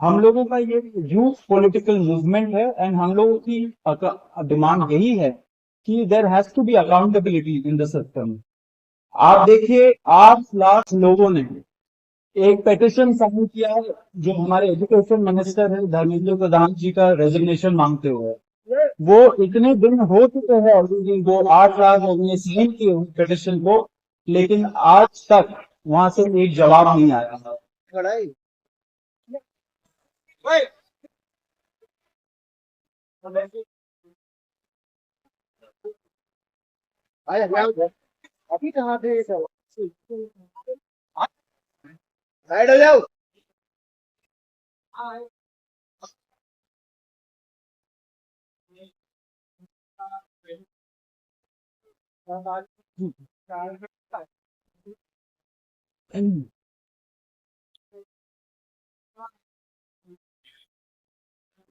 हम लोगों का ये ह्यूज पॉलिटिकल मूवमेंट है एंड हम लोगों की डिमांड यही है कि there has to be accountability in the system. आप देखिए 8 लाख लोगों ने एक पेटिशन साइन किया है जो हमारे एजुकेशन मिनिस्टर है धर्मेंद्र प्रधान जी का रेजिग्नेशन मांगते हुए। वो इतने दिन हो चुके हैं ऑलरेडी, वो 8 लाख लोगों ने साइन किए पेटिशन को, लेकिन आज तक वहां से एक जवाब नहीं आया। अभी कहाँ थे सब? साइड हो जाओ।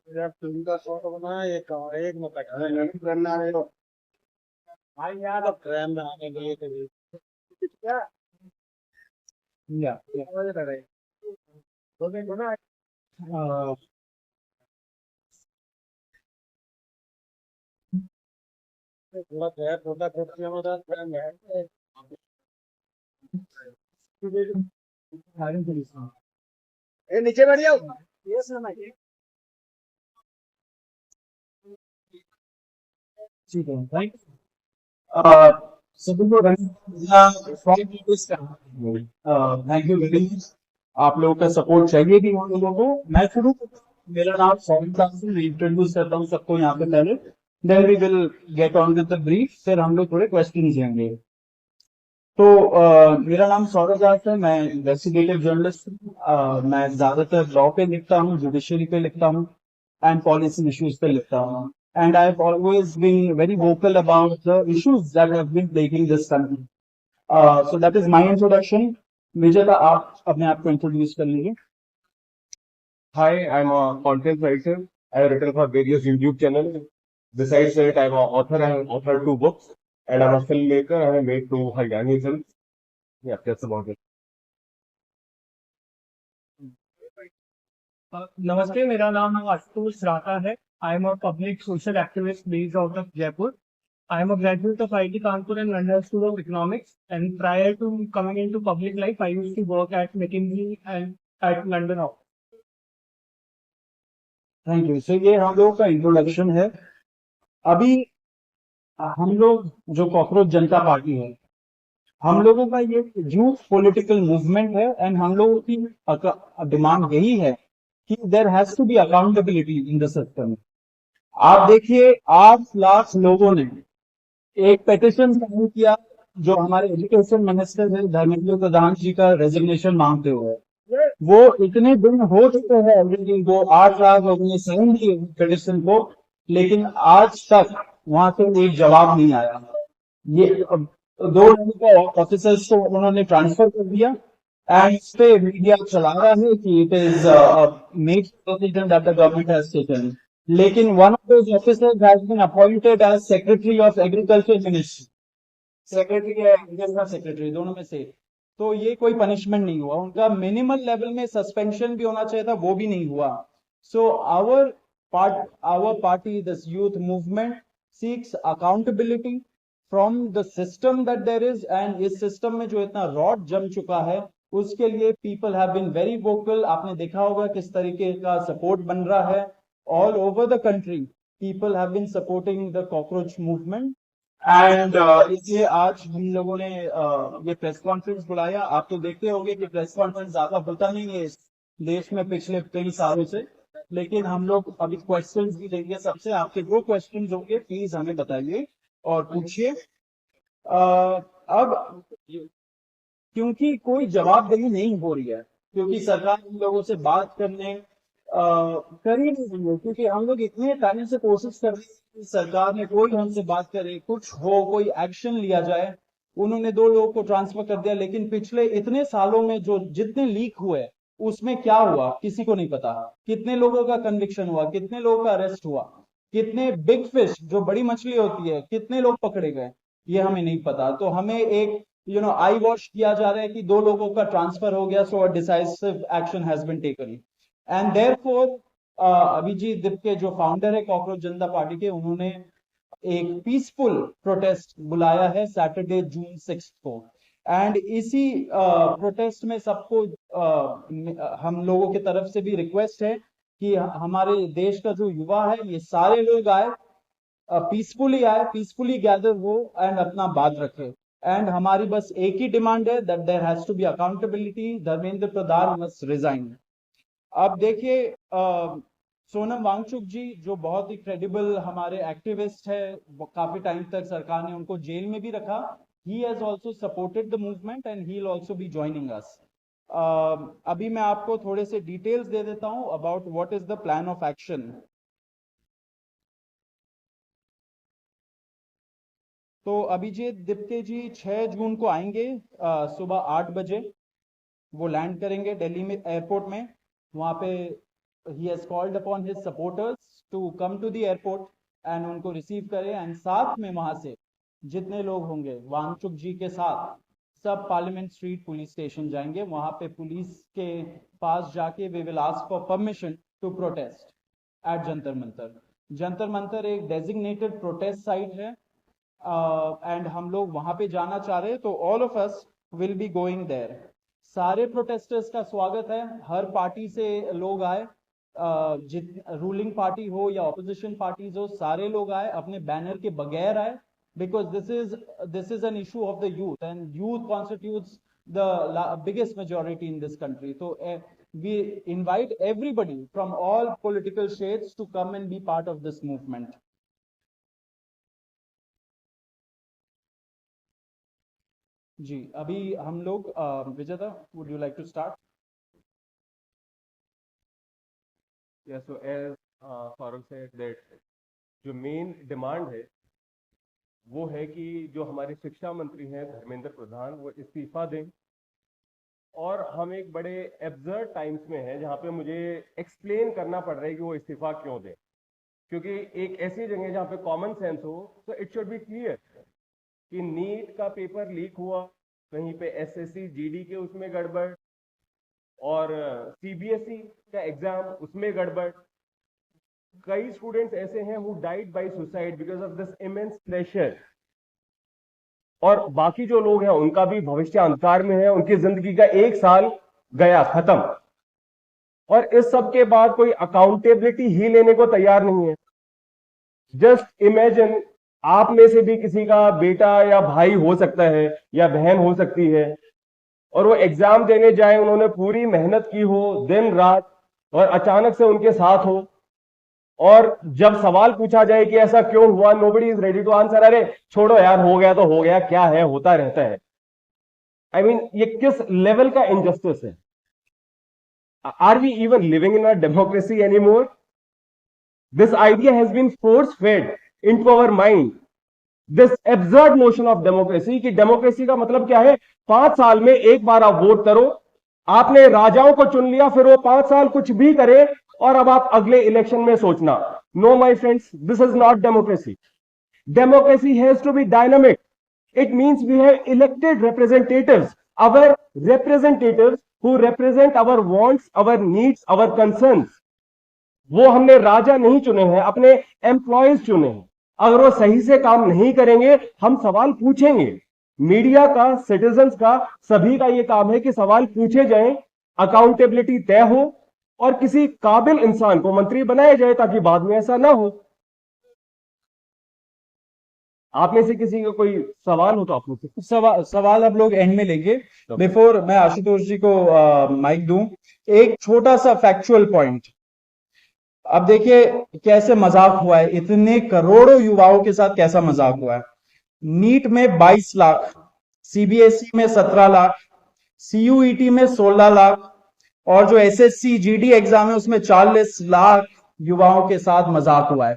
यार तुम का शॉट बना एक मत करना है भाई यार, अब ट्रेन में आने के लिए क्या समझ रहे तो देखो ना। थोड़ा गैर छोटा छोटा हमारा ट्रेन है। ए नीचे बैठ जाओ। ये सुना ठीक है थैंक सभी को थैंक यू वेरी मच। आप लोगों का सपोर्ट चाहिए भी हम लोगों को। मैं शुरू मेरा नाम सौरभ दास है, मैं इंट्रोड्यूस करता हूँ सबको यहाँ पे पहले, then we will get on with the brief, फिर हम लोग थोड़े क्वेश्चन लेंगे। तो मेरा नाम सौरभ दास है, मैं इन्वेस्टिगेटिव जर्नलिस्ट हूँ। मैं ज्यादातर लॉ पे लिखता हूँ, जुडिशरी पे लिखता हूँ एंड पॉलिसी इश्यूज पे लिखता हूँ। And I have always been very vocal about the issues that have been plaguing this country. So that is my introduction. Vijeta आप अपने आप को इंट्रोड्यूस कर लीजिए। Hi, I'm a content writer. I have written for various YouTube channels. Besides that, I'm an author. I have authored 2 books, and I'm a filmmaker. I have made 2 Haryani films. Yeah, that's about it. नमस्ते, मेरा नाम आशुतोष राठा है। I am a public social activist based out of Jaipur. I am a graduate of IIT Kanpur and London School of Economics. And prior to coming into public life, I used to work at McKinsey and at London office. Thank you. सो ये हम लोगों का introduction है। अभी हम लोग जो कॉकरोच जनता पार्टी है, हम लोगों का ये ह्यूज पॉलिटिकल मूवमेंट है एंड हम लोगों की डिमांड यही है कि there has to be accountability in the system. आप देखिए 8 लाख लोगों ने एक पेटिशन साइन किया जो हमारे एजुकेशन मिनिस्टर है धर्मेंद्र प्रधान जी का रेजिग्नेशन मांगते हुए। वो इतने दिन हो चुके हैं ऑलरेडी, वो 8 लाख लोगों ने साइन किए पेटिशन को, लेकिन आज तक वहां से एक जवाब नहीं आया। ये 2 ऑफिसर्स को उन्होंने ट्रांसफर कर दिया एंड इस पे मीडिया चला रहा है कि it is major decision that the government has taken. लेकिन one of those officers has been appointed as secretary of agriculture ministry, secretary या एग्रीकल्चर सेक्रेटरी, दोनों में से। तो ये कोई पनिशमेंट नहीं हुआ उनका, मिनिमल लेवल में सस्पेंशन भी होना चाहिए था, वो भी नहीं हुआ। So our party this youth movement seeks accountability from the system that there is, and इस सिस्टम में जो इतना रॉड जम चुका है उसके लिए people have been very vocal. आपने देखा होगा किस तरीके का सपोर्ट बन रहा है all over the country. People have been supporting the cockroach movement and इसलिए आज हम लोगों ने ये प्रेस कॉन्फ्रेंस बुलाया। आप तो देखते होंगे कि प्रेस कॉन्फ्रेंस ज्यादा होता नहीं है इस देश में पिछले कई सालों से, लेकिन हम लोग अभी क्वेश्चंस भी लेंगे सबसे। आपके जो क्वेश्चंस होंगे प्लीज हमें बताइए और पूछिए। अब क्योंकि कोई जवाबदेही नहीं हो रही है, क्योंकि सरकार हम लोगों से बात करने कर ही नहीं रही है, क्योंकि हम लोग इतने टाइम से कोशिश कर रहे हैं कि सरकार ने कोई हमसे बात करे, कुछ हो, कोई एक्शन लिया जाए। उन्होंने 2 लोगों को ट्रांसफर कर दिया, लेकिन पिछले इतने सालों में जो जितने लीक हुए उसमें क्या हुआ किसी को नहीं पता। कितने लोगों का कन्विक्शन हुआ, कितने लोगों का अरेस्ट हुआ, कितने बिग फिश जो बड़ी मछली होती है कितने लोग पकड़े गए, ये हमें नहीं पता। तो हमें एक आई वॉश किया जा रहा है कि 2 लोगों का ट्रांसफर हो गया, so decisive action has been taken. And therefore Abhijit Dip के जो फाउंडर है कॉकरोच जनता पार्टी के, उन्होंने एक पीसफुल प्रोटेस्ट बुलाया है सैटरडे जून 6 को। एंड इसी प्रोटेस्ट में सबको हम लोगों की तरफ से भी रिक्वेस्ट है कि हमारे देश का जो युवा है ये सारे लोग आए, पीसफुली आए, पीसफुली गैदर हो एंड अपना बात रखे। एंड हमारी बस एक ही डिमांड है that there has to be accountability, Dharmendra Pradhan must resign. अब देखिए सोनम वांगचुक जी जो बहुत ही क्रेडिबल हमारे एक्टिविस्ट है, काफी टाइम तक सरकार ने उनको जेल में भी रखा, he has also supported the movement and he'll also be joining us. अभी मैं आपको थोड़े से डिटेल्स दे देता हूं about what is the plan of action. तो अभिजीत दिप्ते जी 6 जून को आएंगे सुबह 8 बजे, वो लैंड करेंगे दिल्ली में एयरपोर्ट में। वहां पे he has called upon his supporters to come to the airport and उनको रिसीव करें। एंड साथ में वहां से जितने लोग होंगे वांगचुक जी के साथ सब पार्लियामेंट स्ट्रीट पुलिस स्टेशन जाएंगे। वहां पे पुलिस के पास जाके we will ask for permission to protest at Jantar Mantar. Jantar Mantar एक डेजिग्नेटेड प्रोटेस्ट साइट है एंड हम लोग वहां पे जाना चाह रहे हैं, तो all of us will be going there. सारे प्रोटेस्टर्स का स्वागत है, हर पार्टी से लोग आए, रूलिंग पार्टी हो या ऑपोजिशन पार्टीज हो, सारे लोग आए, अपने बैनर के बगैर आए, because this is an issue of the youth and youth constitutes the biggest majority in this country. So we invite everybody from all political shades to come and be part of this movement. जी अभी हम लोग विजेता, would you like to start? Yeah, so as Farooq said that जो main demand है वो है कि जो हमारे शिक्षा मंत्री हैं धर्मेंद्र प्रधान वो इस्तीफा दें। और हम एक बड़े एब्सर्ड टाइम्स में हैं जहाँ पे मुझे एक्सप्लेन करना पड़ रहा है कि वो इस्तीफा क्यों दें, क्योंकि एक ऐसी जगह जहाँ पे कॉमन सेंस हो तो इट शुड बी क्लियर कि नीट का पेपर लीक हुआ, कहीं पे एसएससी जीडी के उसमें गड़बड़, और सीबीएसई का एग्जाम उसमें गड़बड़। कई स्टूडेंट्स ऐसे हैं who died by suicide because of this immense pressure, और बाकी जो लोग हैं उनका भी भविष्य अंधकार में है, उनकी जिंदगी का 1 साल गया खत्म, और इस सब के बाद कोई अकाउंटेबिलिटी ही लेने को तैयार नहीं है। जस्ट इमेजिन आप में से भी किसी का बेटा या भाई हो सकता है या बहन हो सकती है, और वो एग्जाम देने जाए, उन्होंने पूरी मेहनत की हो दिन रात, और अचानक से उनके साथ हो, और जब सवाल पूछा जाए कि ऐसा क्यों हुआ, nobody is ready to answer. अरे छोड़ो यार, हो गया तो हो गया, क्या है, होता रहता है। आई मीन ये किस लेवल का इनजस्टिस है? Are we even living in a democracy anymore? This idea has been force fed into our mind, this absurd notion of democracy, कि डेमोक्रेसी का मतलब क्या है? 5 साल में एक बार आप वोट करो, आपने राजाओं को चुन लिया, फिर वो 5 साल कुछ भी करे, और अब आप अगले इलेक्शन में सोचना। No my friends, this is not democracy. Democracy has to be dynamic. It means we have elected representatives, our representatives who represent our wants, our needs, our concerns. वो हमने राजा नहीं चुने हैं, अपने एम्प्लॉयज चुने हैं। अगर वो सही से काम नहीं करेंगे, हम सवाल पूछेंगे। मीडिया का, सिटीजन्स का, सभी का ये काम है कि सवाल पूछे जाएं, अकाउंटेबिलिटी तय हो, और किसी काबिल इंसान को मंत्री बनाया जाए ताकि बाद में ऐसा ना हो। आप में से किसी का कोई सवाल हो तो आप मुझसे सवाल अब लोग एंड में लेंगे। बिफोर मैं आशुतोष जी को माइक दूं, एक छोटा सा फैक्चुअल पॉइंट। अब देखिए कैसे मजाक हुआ है, इतने करोड़ों युवाओं के साथ कैसा मजाक हुआ है। नीट में 22 लाख, सीबीएसई में 17 लाख, सीयूईटी में 16 लाख, और जो एसएससी जीडी एग्जाम है उसमें 40 लाख युवाओं के साथ मजाक हुआ है।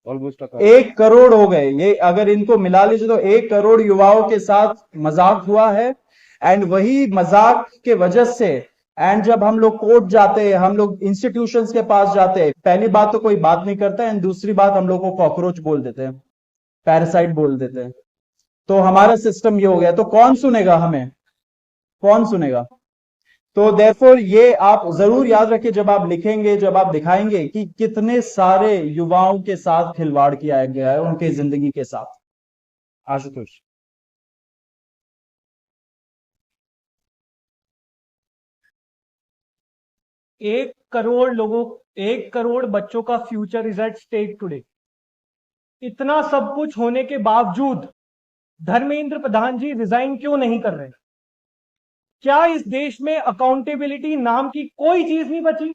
ऑलमोस्ट 1 करोड़ हो गए ये, अगर इनको मिला लीजिए तो 1 करोड़ युवाओं के साथ मजाक हुआ है। एंड वही मजाक के वजह से, एंड जब हम लोग कोर्ट जाते हैं, हम लोग इंस्टीट्यूशंस के पास जाते हैं, पहली बात तो कोई बात नहीं करता है, एंड दूसरी बात हम लोग को कॉकरोच बोल देते हैं, पैरासाइट बोल देते हैं। तो हमारा सिस्टम ये हो गया, तो कौन सुनेगा हमें? कौन सुनेगा? तो देयरफॉर ये आप जरूर याद रखिए जब आप लिखेंगे, जब आप दिखाएंगे कि कितने सारे युवाओं के साथ खिलवाड़ किया गया है उनके जिंदगी के साथ। आशुतोष। 1 करोड़ बच्चों का future is at stake today. इतना सब कुछ होने के बावजूद धर्मेंद्र प्रधान जी रिजाइन क्यों नहीं कर रहे? क्या इस देश में अकाउंटेबिलिटी नाम की कोई चीज नहीं बची?